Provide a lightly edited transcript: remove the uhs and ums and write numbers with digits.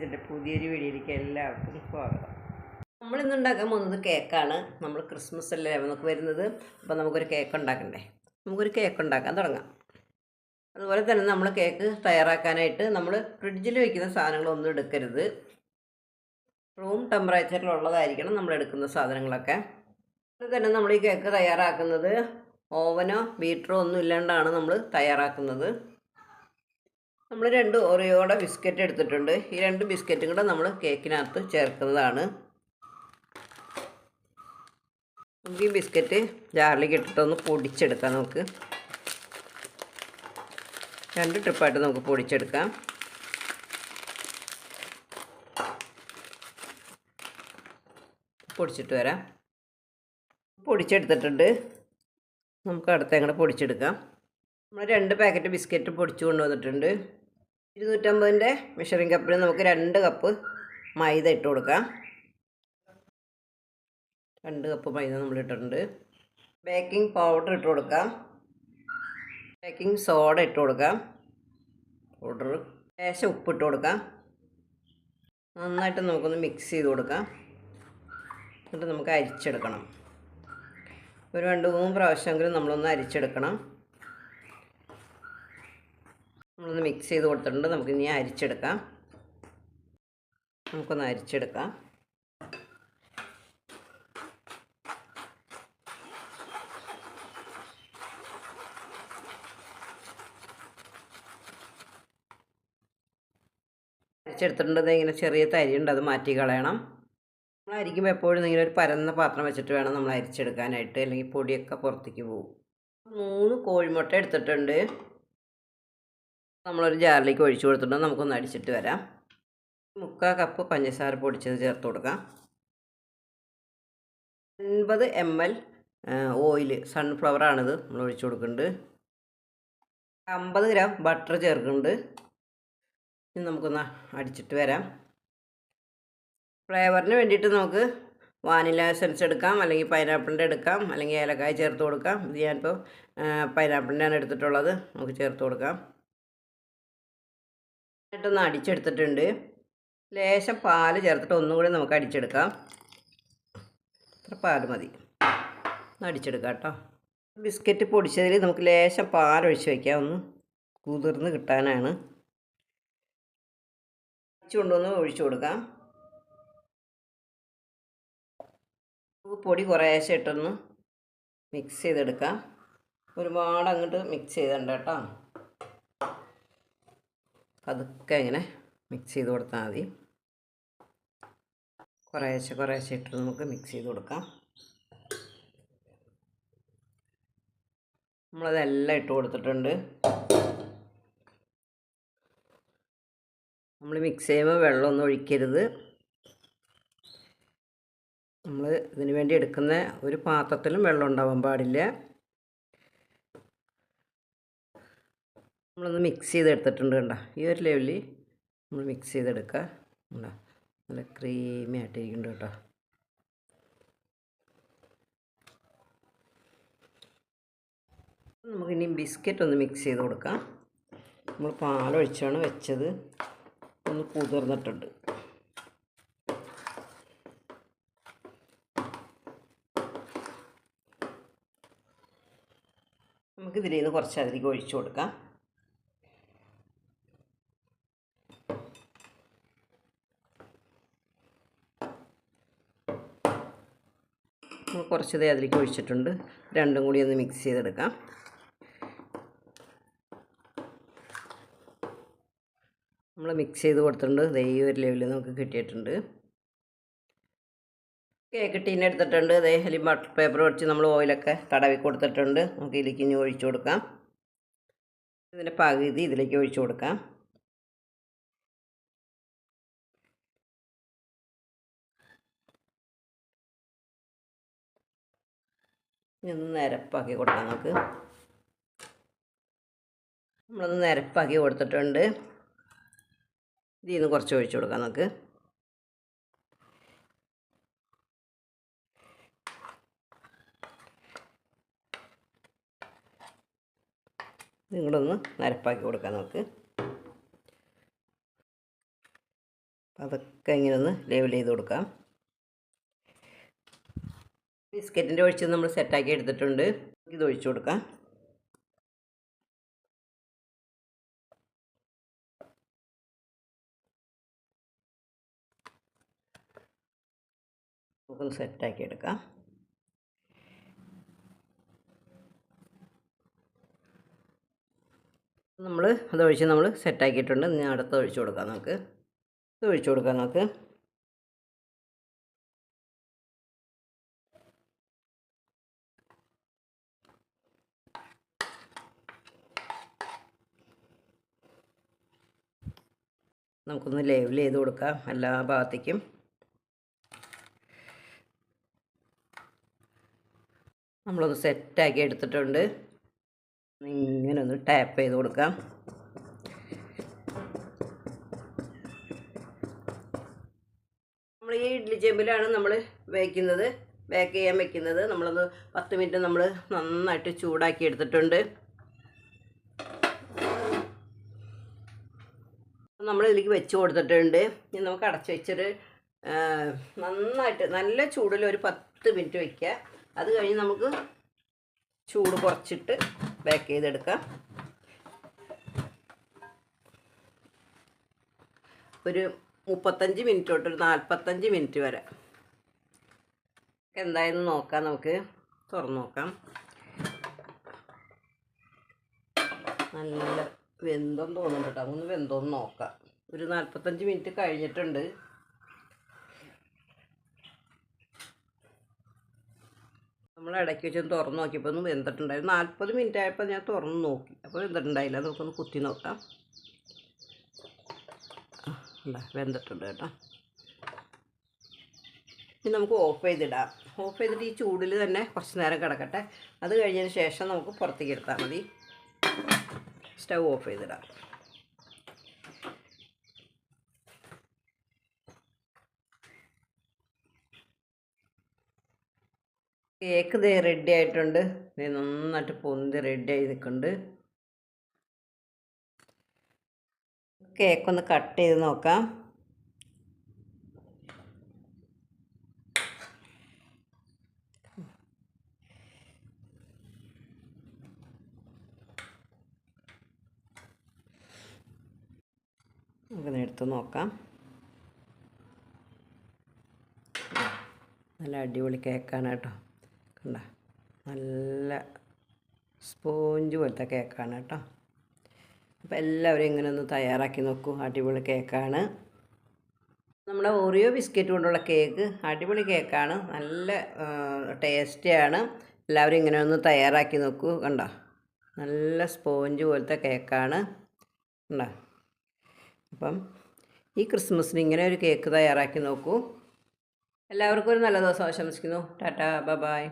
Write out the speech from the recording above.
ടീച്ചറിൻ്റെ പുതിയൊരു വീഡിയോയിലേക്ക് എല്ലാവർക്കും സ്വാഗതം. നമ്മളിന്ന് ഉണ്ടാക്കാൻ പോകുന്നത് കേക്കാണ്. നമ്മൾ ക്രിസ്മസ് അല്ലേ നമുക്ക് വരുന്നത്, അപ്പോൾ നമുക്കൊരു കേക്ക് ഉണ്ടാക്കണ്ടേ. നമുക്കൊരു കേക്ക് ഉണ്ടാക്കാൻ തുടങ്ങാം. അതുപോലെ തന്നെ നമ്മൾ കേക്ക് തയ്യാറാക്കാനായിട്ട് നമ്മൾ ഫ്രിഡ്ജിൽ വയ്ക്കുന്ന സാധനങ്ങളൊന്നും എടുക്കരുത്. റൂം ടെമ്പറേച്ചറിലുള്ളതായിരിക്കണം നമ്മൾ എടുക്കുന്ന സാധനങ്ങളൊക്കെ. അതുപോലെ തന്നെ നമ്മൾ ഈ കേക്ക് തയ്യാറാക്കുന്നത് ഓവനോ ബീറ്ററോ ഒന്നും ഇല്ലാണ്ടാണ് നമ്മൾ തയ്യാറാക്കുന്നത്. നമ്മൾ 2 ഓറിയോയുടെ ബിസ്ക്കറ്റ് എടുത്തിട്ടുണ്ട്. ഈ 2 ബിസ്ക്കറ്റും കൂടെ നമ്മൾ കേക്കിനകത്ത് ചേർക്കുന്നതാണ്. നമുക്ക് ഈ ബിസ്ക്കറ്റ് ജാറിലേക്ക് ഇട്ടിട്ടൊന്ന് പൊടിച്ചെടുക്കാം. നമുക്ക് 2 ട്രിപ്പായിട്ട് നമുക്ക് പൊടിച്ചെടുക്കാം. പൊടിച്ചിട്ട് വരാം. പൊടിച്ചെടുത്തിട്ടുണ്ട്. നമുക്ക് അടുത്ത അങ്ങോട്ട് പൊടിച്ചെടുക്കാം. നമ്മൾ 2 പാക്കറ്റ് ബിസ്ക്കറ്റ് പൊടിച്ചു കൊണ്ടുവന്നിട്ടുണ്ട്. 250ൻ്റെ മെഷറിംഗ് കപ്പിന് നമുക്ക് 2 കപ്പ് മൈദ ഇട്ട് കൊടുക്കാം. 2 കപ്പ് മൈദ നമ്മൾ ഇട്ടിട്ടുണ്ട്. ബേക്കിംഗ് പൗഡർ ഇട്ട് കൊടുക്കാം. ബേക്കിംഗ് സോഡ ഇട്ട് കൊടുക്കാം. പൗഡർ ലേശം ഉപ്പിട്ട് കൊടുക്കാം. നന്നായിട്ട് നമുക്കൊന്ന് മിക്സ് ചെയ്ത് കൊടുക്കാം. എന്നിട്ട് നമുക്ക് അരിച്ചെടുക്കണം. ഒരു 2-3 പ്രാവശ്യമെങ്കിലും നമ്മളൊന്ന് അരിച്ചെടുക്കണം. നമ്മളൊന്ന് മിക്സ് ചെയ്ത് കൊടുത്തിട്ടുണ്ട്. നമുക്കിനി അരിച്ചെടുക്കാം. നമുക്കൊന്ന് അരിച്ചെടുക്കാം. അരിച്ചെടുത്തിട്ടുണ്ട്. ഇങ്ങനെ ചെറിയ തരിയുണ്ട്, അത് മാറ്റി കളയണം. നമ്മൾ അരിക്കുമ്പോൾ എപ്പോഴും ഇങ്ങനെ ഒരു പരന്ന പാത്രം വെച്ചിട്ട് വേണം നമ്മൾ അരിച്ചെടുക്കാനായിട്ട്, അല്ലെങ്കിൽ പൊടിയൊക്കെ പുറത്തേക്ക് പോകും. 3 കോഴിമുട്ട എടുത്തിട്ടുണ്ട്. നമ്മളൊരു ജാറിലേക്ക് ഒഴിച്ചു കൊടുത്തിട്ടുണ്ട്. നമുക്കൊന്ന് അടിച്ചിട്ട് വരാം. 3/4 കപ്പ് പഞ്ചസാര പൊടിച്ചത് ചേർത്ത് കൊടുക്കാം. 50 ml ഓയിൽ, സൺഫ്ലവർ ആണിത് നമ്മൾ ഒഴിച്ചു കൊടുക്കുന്നുണ്ട്. 50 ഗ്രാം ബട്ടർ ചേർക്കുന്നുണ്ട്. ഇനി നമുക്കൊന്ന് അടിച്ചിട്ട് വരാം. ഫ്ലേവറിന് വേണ്ടിയിട്ട് നമുക്ക് വാനില എസൻസ് എടുക്കാം, അല്ലെങ്കിൽ പൈനാപ്പിളിൻ്റെ എടുക്കാം, അല്ലെങ്കിൽ ഏലക്കായ ചേർത്ത് കൊടുക്കാം. ഇത് ഞാനിപ്പോൾ പൈനാപ്പിളിൻ്റെയാണ് എടുത്തിട്ടുള്ളത്. നമുക്ക് ചേർത്ത് കൊടുക്കാം. ായിട്ടൊന്ന് അടിച്ചെടുത്തിട്ടുണ്ട്. ലേശം പാല് ചേർത്തിട്ട് ഒന്നും കൂടി നമുക്ക് അടിച്ചെടുക്കാം. ഇത്ര പാൽ മതി. അടിച്ചെടുക്കാം കേട്ടോ. ബിസ്ക്കറ്റ് പൊടിച്ചതിൽ നമുക്ക് ലേശം പാലൊഴിച്ച് വയ്ക്കാം, ഒന്ന് കുതിർന്ന് കിട്ടാനാണ്. കൊണ്ടുവന്ന് ഒഴിച്ചു കൊടുക്കാം. പൊടി കുറേശ്ശെ ഇട്ടൊന്ന് മിക്സ് ചെയ്തെടുക്കാം. ഒരുപാട് അങ്ങോട്ട് മിക്സ് ചെയ്തണ്ട കേട്ടോ. അതൊക്കെ ഇങ്ങനെ മിക്സ് ചെയ്ത് കൊടുത്താൽ മതി. കുറേശ്ശെ ഇട്ട് നമുക്ക് മിക്സ് ചെയ്ത് കൊടുക്കാം. നമ്മളതെല്ലാം ഇട്ട് കൊടുത്തിട്ടുണ്ട്. നമ്മൾ മിക്സ് ചെയ്യുമ്പോൾ വെള്ളമൊന്നും ഒഴിക്കരുത്. നമ്മൾ ഇതിന് വേണ്ടി എടുക്കുന്ന ഒരു പാത്രത്തിലും വെള്ളം ഉണ്ടാവാൻ പാടില്ല. നമ്മളൊന്ന് മിക്സ് ചെയ്തെടുത്തിട്ടുണ്ട്. കണ്ടോ, ഈ ഒരു ലെവലിൽ നമ്മൾ മിക്സ് ചെയ്തെടുക്കുക. കണ്ടോ, നല്ല ക്രീമി ആയിട്ടിരിക്കുന്നുണ്ട് കേട്ടോ. നമുക്കിനി ബിസ്ക്കറ്റ് ഒന്ന് മിക്സ് ചെയ്ത് കൊടുക്കാം. നമ്മൾ പാലൊഴിച്ചാണ് വെച്ചത്, ഒന്ന് കുതിർന്നിട്ടുണ്ട്. നമുക്കിതിൽ നിന്ന് കുറച്ച് അതിലേക്ക് ഒഴിച്ചു കൊടുക്കാം. കുറച്ചതേ അതിലേക്ക് ഒഴിച്ചിട്ടുണ്ട്. രണ്ടും കൂടി ഒന്ന് മിക്സ് ചെയ്തെടുക്കാം. നമ്മൾ മിക്സ് ചെയ്ത് കൊടുത്തിട്ടുണ്ട്. ഈ ഒരു ലെവലിൽ നമുക്ക് കിട്ടിയിട്ടുണ്ട്. കേക്ക് ടീൻ എടുത്തിട്ടുണ്ട്. അതിൽ ബട്ടർ പേപ്പർ വെച്ച് നമ്മൾ ഓയിലൊക്കെ തടവി കൊടുത്തിട്ടുണ്ട്. നമുക്ക് ഇതിലേക്ക് ഇനി ഒഴിച്ചു കൊടുക്കാം. ഇതിൻ്റെ പകുതി ഇതിലേക്ക് ഒഴിച്ചു കൊടുക്കാം. ഇനി ഒന്ന് നിരപ്പാക്കി കൊടുക്കാം. നമ്മളൊന്ന് നിരപ്പാക്കി കൊടുത്തിട്ടുണ്ട്. ഇതിൽ നിന്ന് കുറച്ച് ഒഴിച്ചു കൊടുക്കാം. നമുക്ക് നിങ്ങളൊന്ന് നിരപ്പാക്കി കൊടുക്കാം. നമുക്ക് അതൊക്കെ ഇങ്ങനെ ഒന്ന് ലെവൽ ചെയ്ത് കൊടുക്കാം. ബിസ്ക്കറ്റിൻ്റെ ഒഴിച്ച് നമ്മൾ സെറ്റാക്കി എടുത്തിട്ടുണ്ട്. ഇത് ഒഴിച്ചു കൊടുക്കാം. നമുക്കൊന്ന് സെറ്റാക്കി എടുക്കാം. നമ്മൾ അതൊഴിച്ച് നമ്മൾ സെറ്റാക്കിയിട്ടുണ്ട്. ഇനി അടുത്ത് ഒഴിച്ചു കൊടുക്കാം. നമുക്ക് ഇത് ഒഴിച്ചു കൊടുക്കാം. നമുക്കൊന്ന് ലെവൽ ചെയ്ത് കൊടുക്കാം എല്ലാ ഭാഗത്തേക്കും. നമ്മളൊന്ന് സെറ്റാക്കി എടുത്തിട്ടുണ്ട്. ഇങ്ങനെ ഒന്ന് ടാപ്പ് ചെയ്ത് കൊടുക്കാം. നമ്മൾ ഈ ഇഡ്ഡലി ചെമ്പിലാണ് നമ്മൾ ബേക്ക് ചെയ്യാൻ വെക്കുന്നത്. നമ്മളത് 10 മിനിറ്റ് നമ്മൾ നന്നായിട്ട് ചൂടാക്കി എടുത്തിട്ടുണ്ട്. നമ്മൾ ഇതിലേക്ക് വെച്ച് കൊടുത്തിട്ടുണ്ട്. ഇനി നമുക്ക് അടച്ച് വെച്ചൊരു നന്നായിട്ട് നല്ല ചൂടിൽ ഒരു 10 മിനിറ്റ് വയ്ക്കുക. അത് കഴിഞ്ഞ് നമുക്ക് ചൂട് കുറച്ചിട്ട് ബേക്ക് ചെയ്തെടുക്കാം. ഒരു 35 മിനിറ്റ് തൊട്ട് ഒരു 45 മിനിറ്റ് വരെ എന്തായാലും നോക്കാം. നമുക്ക് തുറന്ന് നോക്കാം. നല്ല വെന്തോന്ന് തോന്നുന്നുണ്ട് കേട്ടോ. ഒന്ന് വെന്തോന്ന് നോക്കാം. ഒരു 45 മിനിറ്റ് കഴിഞ്ഞിട്ടുണ്ട്. നമ്മൾ ഇടയ്ക്ക് വെച്ച് തുറന്ന് നോക്കിയപ്പോൾ ഒന്ന് വെന്തിട്ടുണ്ടായിരുന്നു. 40 മിനിറ്റ് ആയപ്പോൾ ഞാൻ തുറന്ന് നോക്കി. അപ്പോൾ വെന്തിട്ടുണ്ടായില്ല. നമുക്കൊന്ന് കുത്തി നോക്കാം. വെന്തിട്ടുണ്ട് കേട്ടോ. ഇനി നമുക്ക് ഓഫ് ചെയ്തിടാം. ഓഫ് ചെയ്തിട്ട് ഈ ചൂടിൽ തന്നെ കുറച്ച് നേരം കിടക്കട്ടെ. അത് കഴിഞ്ഞതിന് ശേഷം നമുക്ക് പുറത്തേക്ക് എടുത്താൽ മതി. സ്റ്റൗ ഓഫ് ചെയ്തിടാം. കേക്ക് ദേ റെഡി ആയിട്ടുണ്ട്. നന്നായിട്ട് പൊന്തി റെഡി ആയി നിൽക്കുന്നുണ്ട്. കേക്കൊന്ന് കട്ട് ചെയ്ത് നോക്കാം. നമുക്കൊന്ന് എടുത്ത് നോക്കാം. നല്ല അടിപൊളി കേക്കാണ് കേട്ടോ. കണ്ട നല്ല സ്പോഞ്ച് പോലത്തെ കേക്കാണ് കേട്ടോ. അപ്പോൾ എല്ലാവരും ഇങ്ങനെ ഒന്ന് തയ്യാറാക്കി നോക്കൂ. അടിപൊളി കേക്കാണ്. നമ്മുടെ ഓറിയോ ബിസ്ക്കറ്റ് കൊണ്ടുള്ള കേക്ക് അടിപൊളി കേക്കാണ്. നല്ല ടേസ്റ്റിയാണ്. എല്ലാവരും ഇങ്ങനെ ഒന്ന് തയ്യാറാക്കി നോക്കൂ. കണ്ടോ നല്ല സ്പോഞ്ച് പോലത്തെ കേക്കാണ്. കണ്ടോ. അപ്പം ഈ ക്രിസ്മസിന് ഇങ്ങനെ ഒരു കേക്ക് തയ്യാറാക്കി നോക്കൂ. എല്ലാവർക്കും ഒരു നല്ല ദിവസം ആശംസിക്കുന്നു. Tata, bye bye.